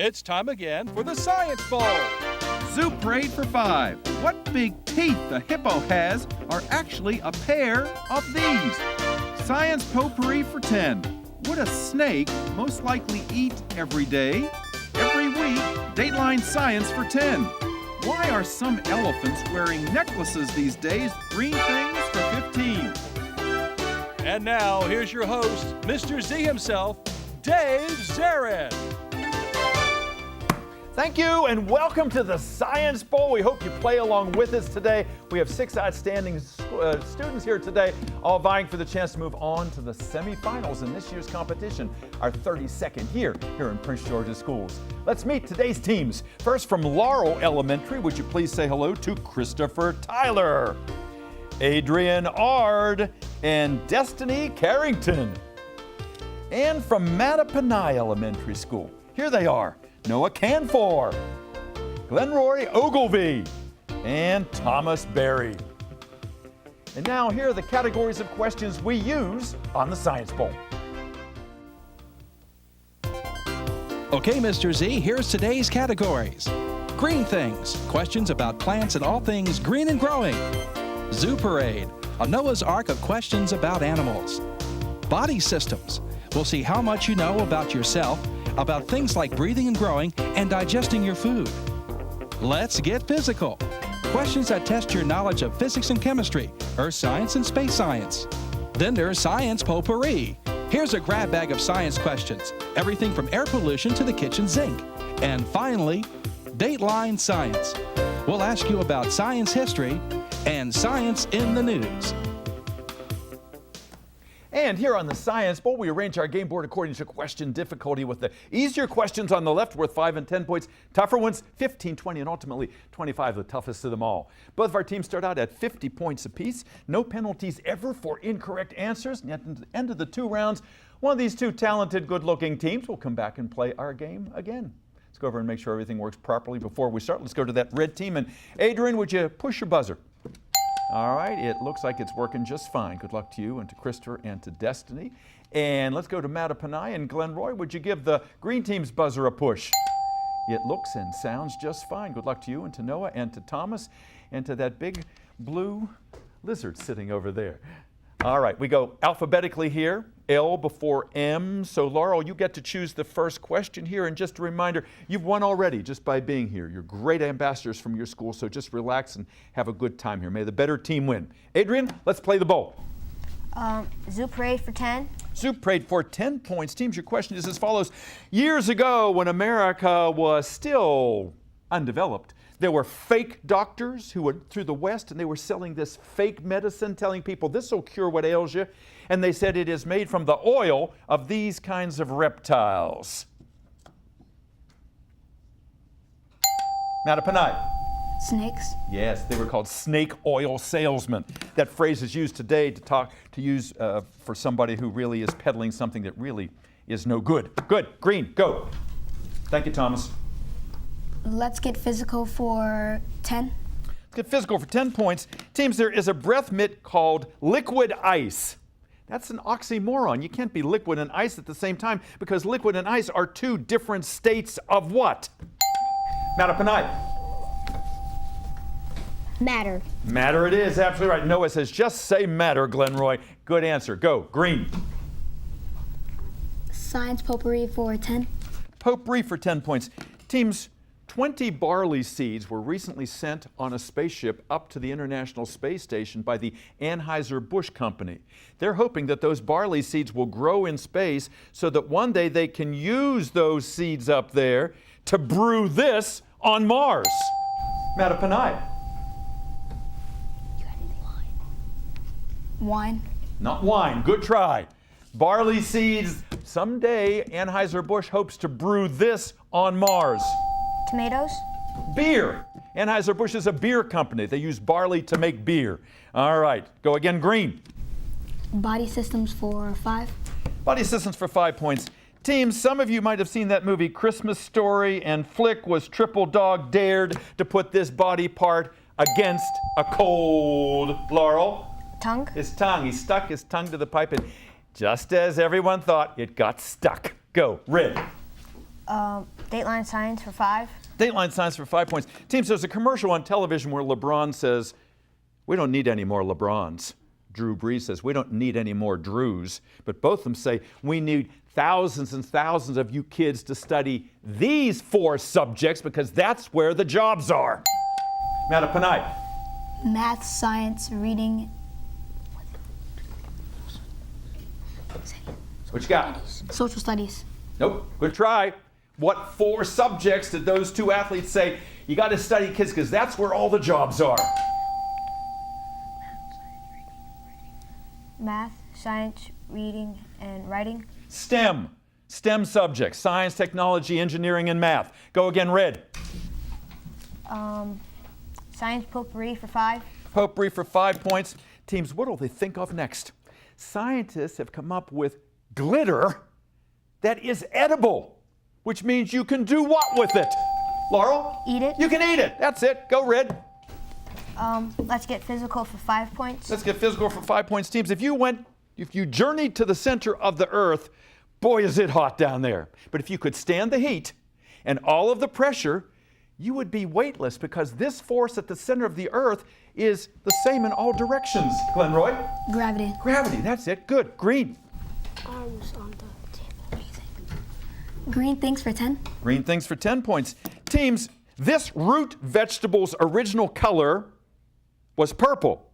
It's time again for the Science Bowl. Zoo Parade for 5. What big teeth the hippo has are actually a pair of these. Science Potpourri for 10. Would a snake most likely eat every day? Every week, Dateline Science for 10. Why are some elephants wearing necklaces these days? Green things for 15. And now, here's your host, Mr. Z himself, Dave Zarin. Thank you and welcome to the Science Bowl. We hope you play along with us today. We have 6 outstanding students here today, all vying for the chance to move on to the semifinals in this year's competition, our 32nd year here in Prince George's Schools. Let's meet today's teams. First, from Laurel Elementary, would you please say hello to Christopher Tyler, Adrian Ard, and Destiny Carrington. And from Mattaponi Elementary School, here they are. Noah Canfor, Glenroy Ogilvie, and Thomas Berry. And now here are the categories of questions we use on the Science Bowl. Okay, Mr. Z, here's today's categories. Green things, questions about plants and all things green and growing. Zoo Parade, a Noah's Ark of questions about animals. Body systems, we'll see how much you know about yourself, about things like breathing and growing and digesting your food. Let's get physical. Questions that test your knowledge of physics and chemistry, earth science and space science. Then there's Science Potpourri. Here's a grab bag of science questions, everything from air pollution to the kitchen sink. And finally, Dateline Science. We'll ask you about science history and science in the news. And here on the Science Bowl, we arrange our game board according to question difficulty, with the easier questions on the left worth 5 and 10 points, tougher ones 15, 20, and ultimately 25, the toughest of them all. Both of our teams start out at 50 points apiece. No penalties ever for incorrect answers. And at the end of the 2 rounds, one of these 2 talented, good-looking teams will come back and play our game again. Let's go over and make sure everything works properly before we start. Let's go to that red team. And Adrian, would you push your buzzer? All right, it looks like it's working just fine. Good luck to you and to Christopher and to Destiny. And let's go to Mattaponi and Glenroy. Would you give the green team's buzzer a push? It looks and sounds just fine. Good luck to you and to Noah and to Thomas and to that big blue lizard sitting over there. All right, we go alphabetically here, L before M. So Laurel, you get to choose the first question here. And just a reminder, you've won already just by being here. You're great ambassadors from your school, so just relax and have a good time here. May the better team win. Adrian, let's play the bowl. Zoo Parade for 10. Zoo Parade for 10 points. Teams, your question is as follows. Years ago, when America was still undeveloped, there were fake doctors who went through the West and they were selling this fake medicine, telling people this will cure what ails you. And they said it is made from the oil of these kinds of reptiles. Mattaponi. Snakes. Yes, they were called snake oil salesmen. That phrase is used today to use for somebody who really is peddling something that really is no good. Good. Green, go. Thank you, Thomas. Let's get physical for 10. Let's get physical for 10 points. Teams, there is a breath mint called liquid ice. That's an oxymoron. You can't be liquid and ice at the same time because liquid and ice are 2 different states of what? Mattaponi. Matter. Matter it is, absolutely right. Noah says just say matter, Glenroy. Good answer. Go. Green. Science Potpourri for 10. Potpourri for 10 points. Teams, 20 barley seeds were recently sent on a spaceship up to the International Space Station by the Anheuser-Busch Company. They're hoping that those barley seeds will grow in space so that one day they can use those seeds up there to brew this on Mars. Mattaponi. Wine. Not wine. Good try. Barley seeds. Someday Anheuser-Busch hopes to brew this on Mars. Tomatoes. Beer. Anheuser-Busch is a beer company. They use barley to make beer. All right. Go again, green. Body systems for 5. Body systems for 5 points. Teams, some of you might have seen that movie Christmas Story, and Flick was triple dog dared to put this body part against a cold. Laurel? Tongue. His tongue. He stuck his tongue to the pipe, and just as everyone thought, it got stuck. Go. Red. Dateline Science for 5. Dateline Science for 5 points. Teams, there's a commercial on television where LeBron says, "We don't need any more LeBrons." Drew Brees says, "We don't need any more Drews." But both of them say, "We need thousands and thousands of you kids to study these 4 subjects because that's where the jobs are." Mattaponi. Math, science, reading. What you got? Social studies. Nope. Good try. What 4 subjects did those 2 athletes say? You got to study, kids, because that's where all the jobs are. Math, science, reading, and writing. STEM. STEM subjects. Science, technology, engineering, and math. Go again, Red. Science potpourri for 5. Potpourri for 5 points. Teams, what will they think of next? Scientists have come up with glitter that is edible, which means you can do what with it? Laurel? Eat it. You can eat it. That's it. Go, Red. Let's get physical for 5 points. Let's get physical for 5 points. Teams, if you journeyed to the center of the earth, boy, is it hot down there. But if you could stand the heat and all of the pressure, you would be weightless because this force at the center of the earth is the same in all directions. Glenroy? Gravity. Gravity, that's it. Good. Green. Arms on the table. Green things for 10. Green things for 10 points. Teams, this root vegetable's original color was purple,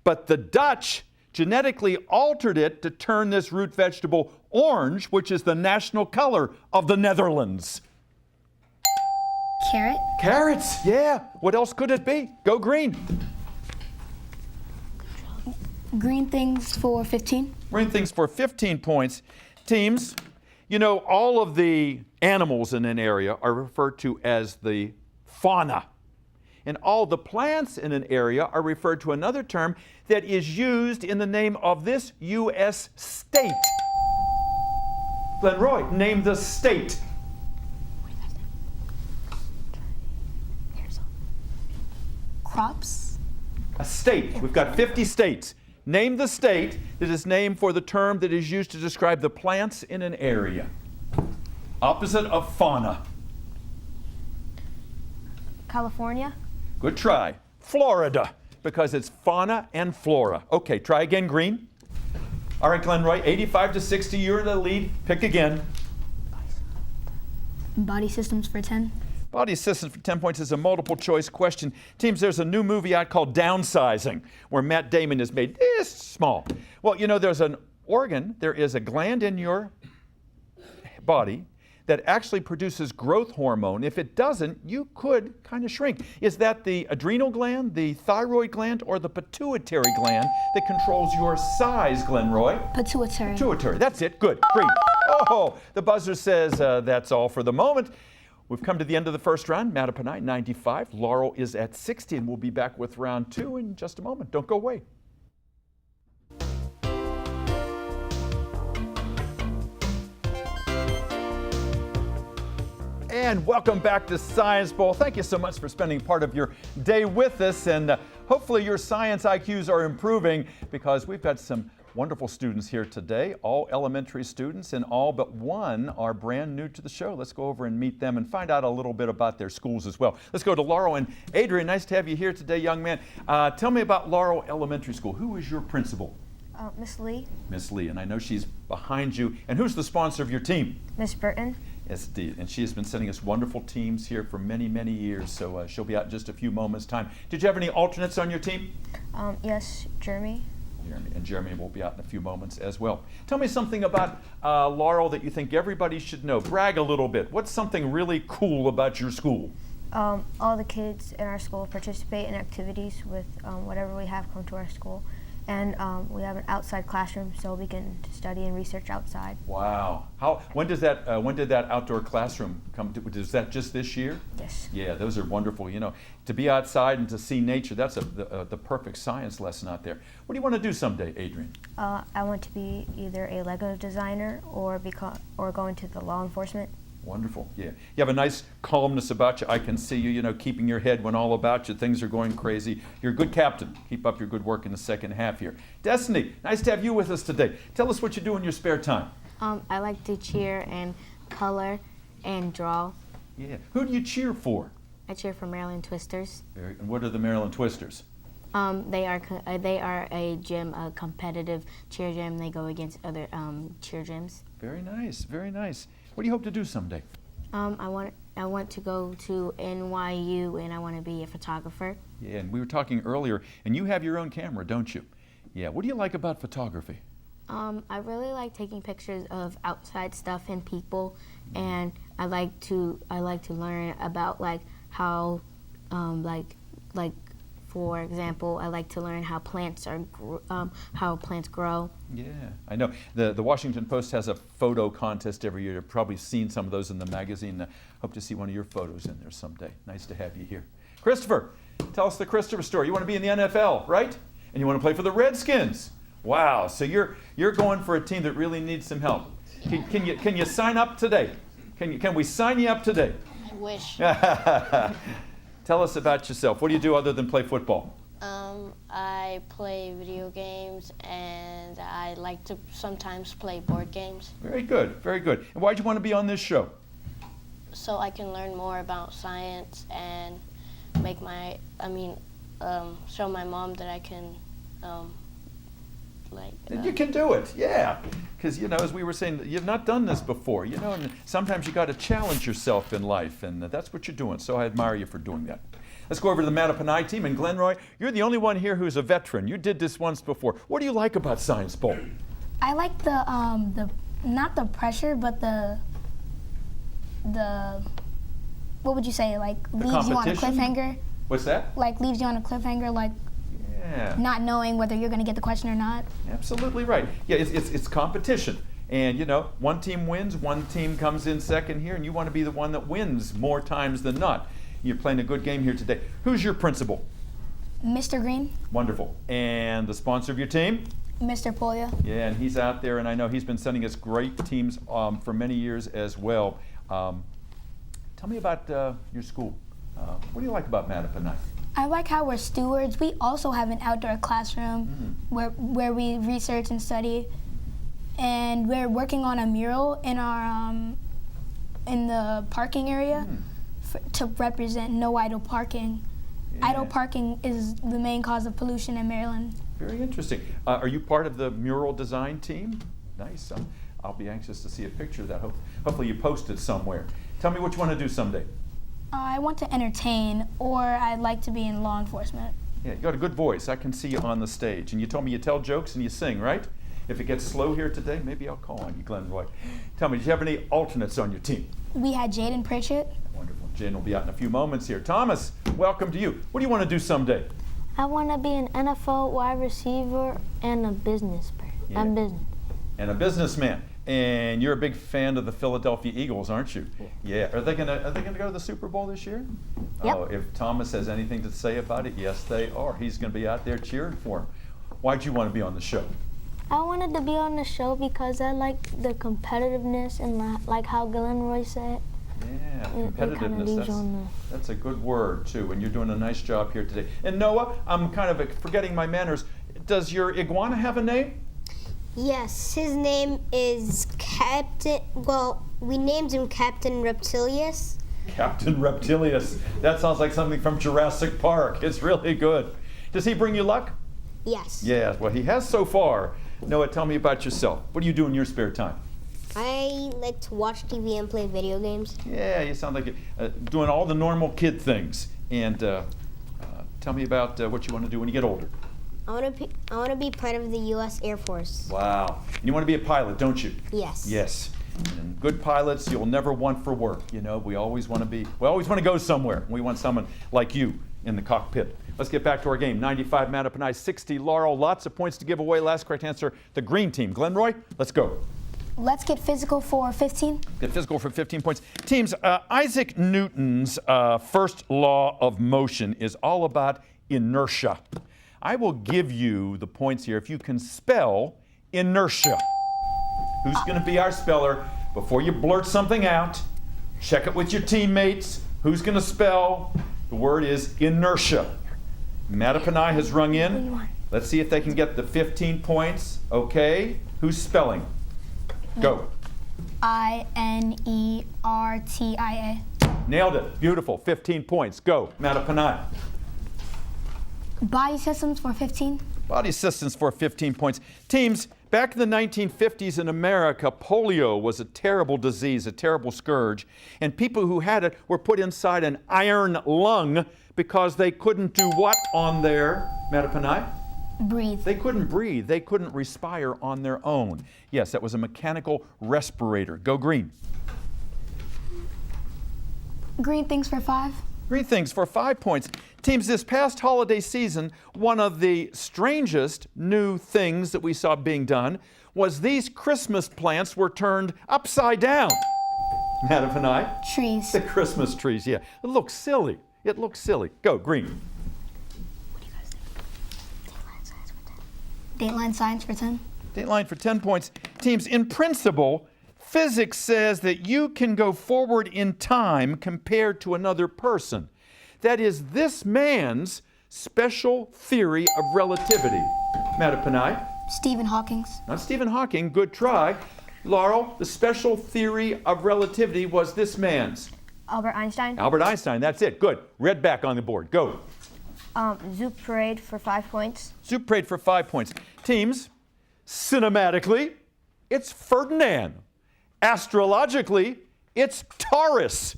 but the Dutch genetically altered it to turn this root vegetable orange, which is the national color of the Netherlands. Carrot. Carrots, yeah. What else could it be? Go green. Green things for 15. Green things for 15 points. Teams, you know, all of the animals in an area are referred to as the fauna. And all the plants in an area are referred to another term that is used in the name of this U.S. state. Glenroy, name the state. Crops. A state. We've got 50 states. Name the state that is named for the term that is used to describe the plants in an area. Opposite of fauna. California. Good try. Florida, because it's fauna and flora. Okay, try again, green. All right, Glenroy, 85 to 60, you're in the lead. Pick again. Body systems for 10. Body systems for 10 points is a multiple choice question. Teams, there's a new movie out called Downsizing, where Matt Damon is made this small. Well, you know, there's an organ, there is a gland in your body that actually produces growth hormone. If it doesn't, you could kind of shrink. Is that the adrenal gland, the thyroid gland, or the pituitary gland that controls your size, Glenroy? Pituitary. Pituitary, that's it, good, green. Oh, the buzzer says that's all for the moment. We've come to the end of the first round. Mattaponi, 95. Laurel is at 60, and we'll be back with round 2 in just a moment. Don't go away. And welcome back to Science Bowl. Thank you so much for spending part of your day with us, and hopefully your science IQs are improving because we've got some wonderful students here today, all elementary students, and all but one are brand new to the show. Let's go over and meet them and find out a little bit about their schools as well. Let's go to Laurel and Adrian. Nice to have you here today, young man. Tell me about Laurel Elementary School. Who is your principal? Miss Lee. Miss Lee, and I know she's behind you. And who's the sponsor of your team? Miss Burton. Yes, and she has been sending us wonderful teams here for many, many years, so she'll be out in just a few moments' time. Did you have any alternates on your team? Yes, Jeremy. And Jeremy will be out in a few moments as well. Tell me something about Laurel that you think everybody should know. Brag a little bit. What's something really cool about your school? All the kids in our school participate in activities with whatever we have come to our school. And we have an outside classroom so we can study and research outside. Wow. When did that outdoor classroom come to? Is that just this year? Yes. Yeah, those are wonderful. You know, to be outside and to see nature, that's the perfect science lesson out there. What do you want to do someday, Adrian? I want to be either a Lego designer or go into the law enforcement. Wonderful, yeah. You have a nice calmness about you. I can see you, keeping your head when all about you, things are going crazy. You're a good captain. Keep up your good work in the second half here. Destiny, nice to have you with us today. Tell us what you do in your spare time. I like to cheer and color and draw. Yeah. Who do you cheer for? I cheer for Maryland Twisters. And what are the Maryland Twisters? They are a competitive cheer gym. They go against other cheer gyms. Very nice, very nice. What do you hope to do someday? I want to go to NYU and I want to be a photographer. Yeah, and we were talking earlier, and you have your own camera, don't you? Yeah. What do you like about photography? I really like taking pictures of outside stuff and people, and I like to learn about like how for example, I like to learn how plants grow. Yeah, I know. The Washington Post has a photo contest every year. You've probably seen some of those in the magazine. Hope to see one of your photos in there someday. Nice to have you here. Christopher, tell us the Christopher story. You want to be in the NFL, right? And you want to play for the Redskins. Wow, so you're going for a team that really needs some help. Can you sign up today? Can we sign you up today? I wish. Tell us about yourself. What do you do other than play football? I play video games and I like to sometimes play board games. Very good, very good. And why'd you want to be on this show? So I can learn more about science and show my mom that I can You can do it, yeah. Because, as we were saying, you've not done this before, and sometimes you got to challenge yourself in life, and that's what you're doing. So I admire you for doing that. Let's go over to the Mattaponi team. And Glenroy, you're the only one here who's a veteran. You did this once before. What do you like about Science Bowl? I like the not the pressure, but the what would you say, like leaves you on a cliffhanger? What's that? Like leaves you on a cliffhanger, like not knowing whether you're going to get the question or not. Absolutely right. Yeah, it's competition. And, one team wins, one team comes in second here, and you want to be the one that wins more times than not. You're playing a good game here today. Who's your principal? Mr. Green. Wonderful. And the sponsor of your team? Mr. Polya. Yeah, and he's out there, and I know he's been sending us great teams for many years as well. Tell me about your school. What do you like about Mattaponi? I like how we're stewards. We also have an outdoor classroom where we research and study, and we're working on a mural in our in the parking area to represent no idle parking. Yeah. Idle parking is the main cause of pollution in Maryland. Very interesting. Are you part of the mural design team? Nice. I'll be anxious to see a picture of that. Hopefully you post it somewhere. Tell me what you want to do someday. I want to entertain, or I'd like to be in law enforcement. Yeah, you got a good voice. I can see you on the stage. And you told me you tell jokes and you sing, right? If it gets slow here today, maybe I'll call on you, Glenroy. Tell me, do you have any alternates on your team? We had Jaden Pritchett. Wonderful. Jen will be out in a few moments here. Thomas, welcome to you. What do you want to do someday? I want to be an NFL wide receiver and a business person. And a businessman. And you're a big fan of the Philadelphia Eagles, aren't you? Yeah. Are they gonna go to the Super Bowl this year? Yep. Oh, if Thomas has anything to say about it, yes, they are. He's going to be out there cheering for him. Why'd you want to be on the show? I wanted to be on the show because I like the competitiveness and like how Glenroy said. Yeah, competitiveness. That's a good word, too, and you're doing a nice job here today. And Noah, I'm kind of forgetting my manners. Does your iguana have a name? Yes, his name is we named him Captain Reptilius. Captain Reptilius. That sounds like something from Jurassic Park. It's really good. Does he bring you luck? Yes. Yeah, well, he has so far. Noah, tell me about yourself. What do you do in your spare time? I like to watch TV and play video games. Yeah, you sound like you're doing all the normal kid things. And tell me about what you want to do when you get older. I want to be part of the U.S. Air Force. Wow. And you want to be a pilot, don't you? Yes. Yes. And good pilots, you'll never want for work. We always want to go somewhere. We want someone like you in the cockpit. Let's get back to our game. 95 Mattaponi, 60 Laurel. Lots of points to give away. Last correct answer, the green team. Glenroy, let's go. Let's get physical for 15. Get physical for 15 points. Teams, Isaac Newton's first law of motion is all about inertia. I will give you the points here if you can spell inertia. Who's going to be our speller? Before you blurt something out, check it with your teammates. Who's going to spell? The word is inertia. Mattaponi has rung in. Let's see if they can get the 15 points. Okay. Who's spelling? Go. INERTIA. Nailed it. Beautiful. 15 points. Go. Mattaponi. Body systems for 15. Body systems for 15 points. Teams, back in the 1950s in America, polio was a terrible disease, a terrible scourge, and people who had it were put inside an iron lung because they couldn't do what on their, Mattaponi? Breathe. They couldn't breathe. They couldn't respire on their own. Yes, that was a mechanical respirator. Go green. Green things for 5. Green things for 5 points. Teams, this past holiday season, one of the strangest new things that we saw being done was these Christmas plants were turned upside down. Mattaponi? Trees. The Christmas trees, yeah. It looks silly. It looks silly. Go, green. Dateline science for 10. Dateline for 10 points. Teams, in principle, physics says that you can go forward in time compared to another person. That is this man's special theory of relativity. Mattaponi? Stephen Hawking's. Not Stephen Hawking, good try. Laurel, the special theory of relativity was this man's. Albert Einstein. Albert Einstein, that's it. Good. Red back on the board. Go. Zoop Parade for 5 points. Zoop Parade for 5 points. Teams, cinematically, it's Ferdinand. Astrologically, it's Taurus.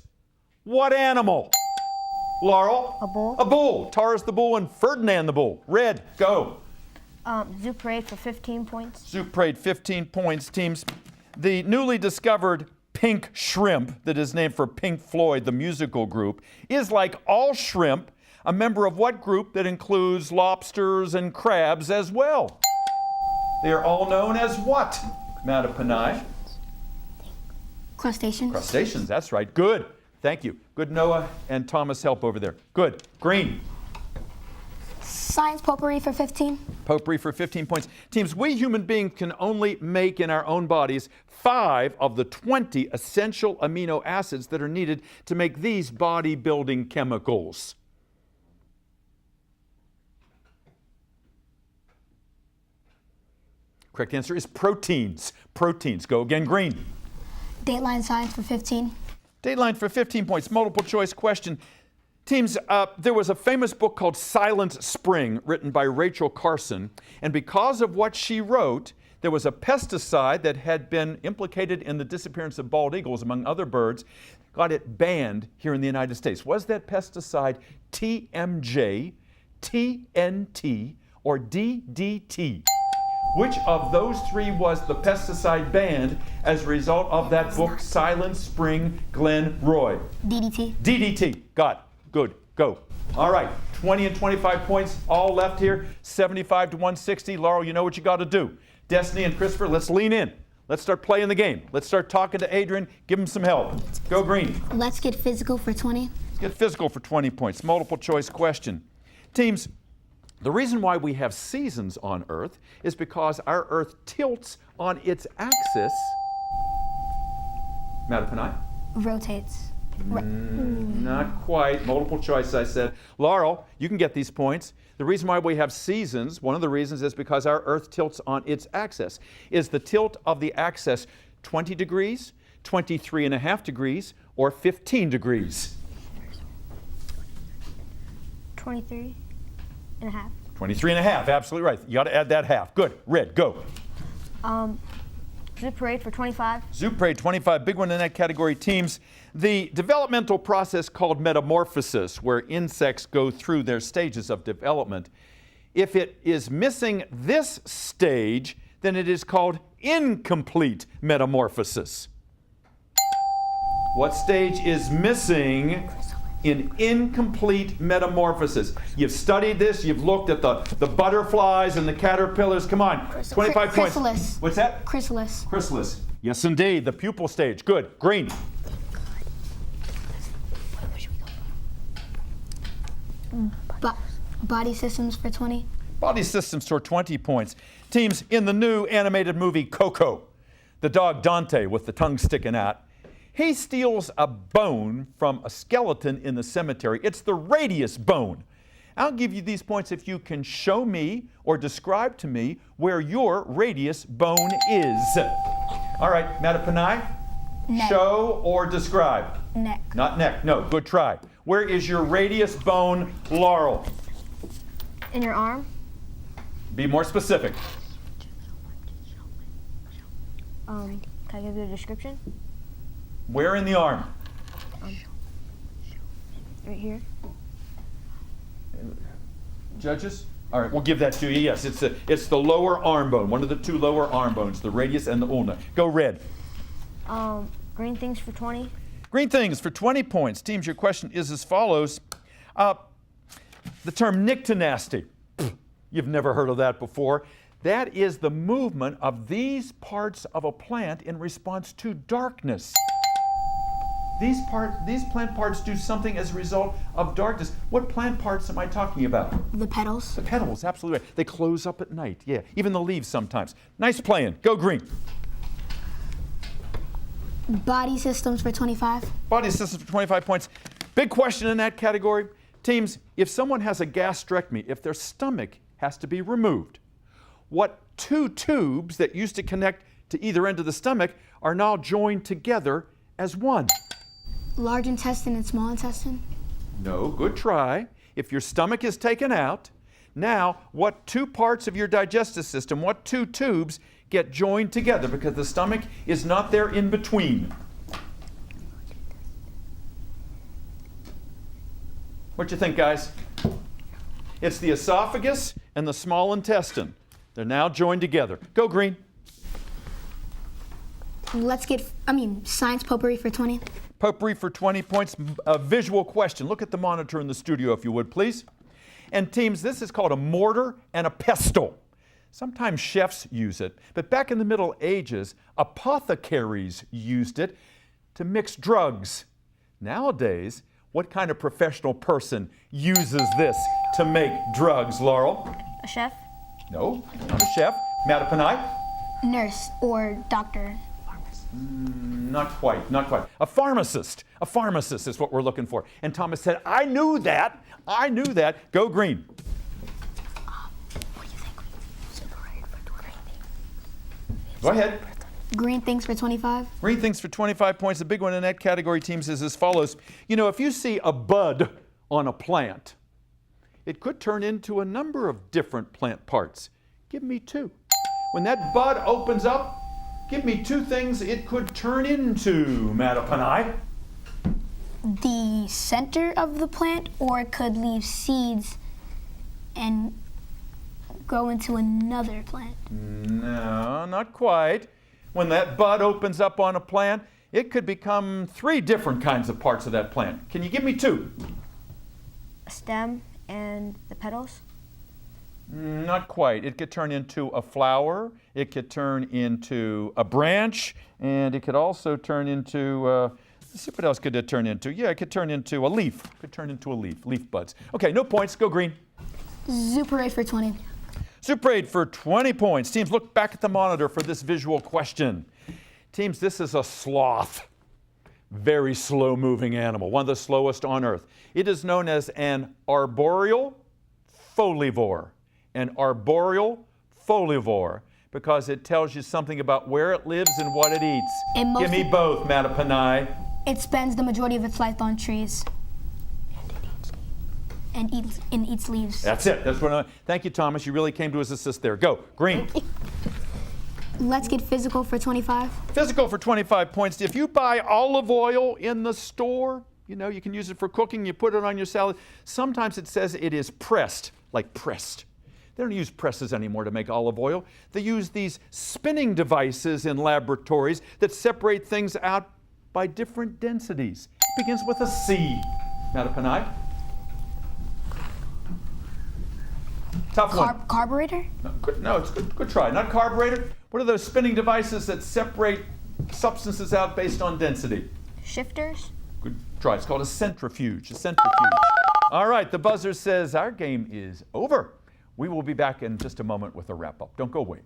What animal? Laurel? A bull. A bull. Taurus the bull and Ferdinand the bull. Red, go. Zoop Parade for 15 points. Zoop Parade, 15 points. Teams, the newly discovered pink shrimp that is named for Pink Floyd, the musical group, is like all shrimp, a member of what group that includes lobsters and crabs as well? They are all known as what, Mattaponi? Crustaceans. Crustaceans, that's right. Good. Thank you. Good Noah and Thomas help over there. Good. Green. Science potpourri for 15. Potpourri for 15 points. Teams, we human beings can only make in our own bodies 5 of the 20 essential amino acids that are needed to make these bodybuilding chemicals. Correct answer is proteins. Proteins. Go again, green. Dateline science for 15. Dateline for 15 points. Multiple choice question. Teams, there was a famous book called Silent Spring written by Rachel Carson, and because of what she wrote, there was a pesticide that had been implicated in the disappearance of bald eagles, among other birds, got it banned here in the United States. Was that pesticide TMJ, TNT, or DDT? Which of those 3 was the pesticide banned as a result of that book, Silent Spring, Glenn Roy? DDT. DDT. Got it. Good. Go. All right. 20 and 25 points all left here. 75 to 160. Laurel, you know what you got to do. Destiny and Christopher, let's lean in. Let's start playing the game. Let's start talking to Adrian. Give him some help. Go green. Let's get physical for 20. Get physical for 20 points. Multiple choice question. Teams, the reason why we have seasons on Earth is because our Earth tilts on its axis. Mattaponi? Rotates. Not quite. Multiple choice, I said. Laurel, you can get these points. The reason why we have seasons, one of the reasons is because our Earth tilts on its axis. Is the tilt of the axis 20 degrees, 23.5 degrees, or 15 degrees? 23 and a half. 23.5, absolutely right. You got to add that half. Good. Red, go. Zoop Parade for 25. Zoop Parade, 25, big one in that category. Teams, the developmental process called metamorphosis, where insects go through their stages of development. If it is missing this stage, then it is called incomplete metamorphosis. What stage is missing in incomplete metamorphosis? You've studied this, you've looked at the butterflies and the caterpillars. Come on, 25 points. Chrysalis. What's that? Chrysalis. Chrysalis. Yes, indeed, the pupal stage. Good. Green. Body systems for 20. Body systems for 20 points. Teams, in the new animated movie Coco, the dog Dante with the tongue sticking out, he steals a bone from a skeleton in the cemetery. It's the radius bone. I'll give you these points if you can show me or describe to me where your radius bone is. All right, Mattaponi, Neck. Show or describe? Neck. Not neck. No, good try. Where is your radius bone, Laurel? In your arm? Be more specific. Can I give you a description? Where in the arm? Right here. Judges? All right, we'll give that to you. Yes, it's the lower arm bone, one of the two lower arm bones, the radius and the ulna. Go red. Green things for 20. Green things for 20 points. Teams, your question is as follows. The term nyctinasty. You've never heard of that before. That is the movement of these parts of a plant in response to darkness. These plant parts do something as a result of darkness. What plant parts am I talking about? The petals. The petals, absolutely right. They close up at night, yeah. Even the leaves sometimes. Nice playing. Go green. Body systems for 25. Body systems for 25 points. Big question in that category. Teams, if someone has a gastrectomy, if their stomach has to be removed, what two tubes that used to connect to either end of the stomach are now joined together as one? Large intestine and small intestine. No, good try. If your stomach is taken out, now what two parts of your digestive system, what two tubes get joined together because the stomach is not there in between? What you think, guys? It's the esophagus and the small intestine. They're now joined together. Go green. Science potpourri for 20. Potpourri for 20 points. A visual question. Look at the monitor in the studio, if you would, please. And teams, this is called a mortar and a pestle. Sometimes chefs use it, but back in the Middle Ages, apothecaries used it to mix drugs. Nowadays, what kind of professional person uses this to make drugs, Laurel? A chef? No, not a chef. Mattaponi? Nurse or doctor. Not quite. A pharmacist is what we're looking for. And Thomas said, I knew that. Go green. Go ahead. Green things for 25. Green things for 25 points. The big one in that category, teams, is as follows. You know, if you see a bud on a plant, it could turn into a number of different plant parts. Give me two. When that bud opens up, give me two things it could turn into, Mattaponi. The center of the plant, or it could leave seeds and grow into another plant. No, not quite. When that bud opens up on a plant, it could become three different kinds of parts of that plant. Can you give me two? A stem and the petals? Not quite. It could turn into a flower, it could turn into a branch, and it could also turn into, let's see what else could it turn into? Yeah, it could turn into a leaf. Leaf buds. Okay, no points. Go green. Super 8 for 20. Super 8 for 20 points. Teams, look back at the monitor for this visual question. Teams, this is a sloth. Very slow-moving animal, one of the slowest on Earth. It is known as an arboreal folivore. An arboreal folivore, because it tells you something about where it lives and what it eats. Give me both, Mattaponi. It spends the majority of its life on trees. And eats leaves. That's it. Thank you, Thomas. You really came to his assist there. Go. Green. Let's get physical for 25. Physical for 25 points. If you buy olive oil in the store, you know, you can use it for cooking. You put it on your salad. Sometimes it says it is pressed, like pressed. They don't use presses anymore to make olive oil. They use these spinning devices in laboratories that separate things out by different densities. It begins with a C. Mattaponi. Tough one. Carburetor? No, it's good try. Not carburetor. What are those spinning devices that separate substances out based on density? Shifters? Good try. It's called a centrifuge. All right, the buzzer says our game is over. We will be back in just a moment with a wrap-up. Don't go away.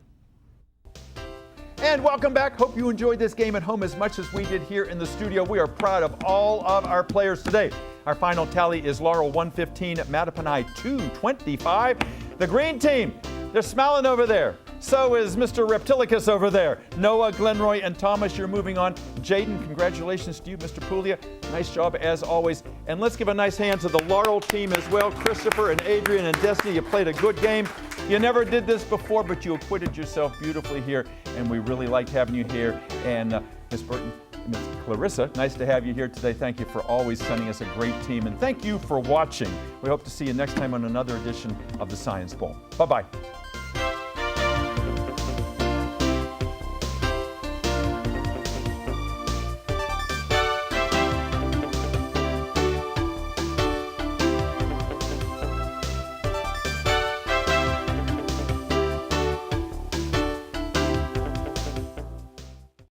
And welcome back. Hope you enjoyed this game at home as much as we did here in the studio. We are proud of all of our players today. Our final tally is Laurel 115, Mattaponi 225. The green team, they're smiling over there. So is Mr. Reptilicus over there. Noah, Glenroy, and Thomas, you're moving on. Jaden, congratulations to you. Mr. Puglia, nice job as always. And let's give a nice hand to the Laurel team as well. Christopher and Adrian and Destiny, you played a good game. You never did this before, but you acquitted yourself beautifully here, and we really liked having you here. And Miss Burton, Miss Clarissa, nice to have you here today. Thank you for always sending us a great team, and thank you for watching. We hope to see you next time on another edition of the Science Bowl. Bye-bye.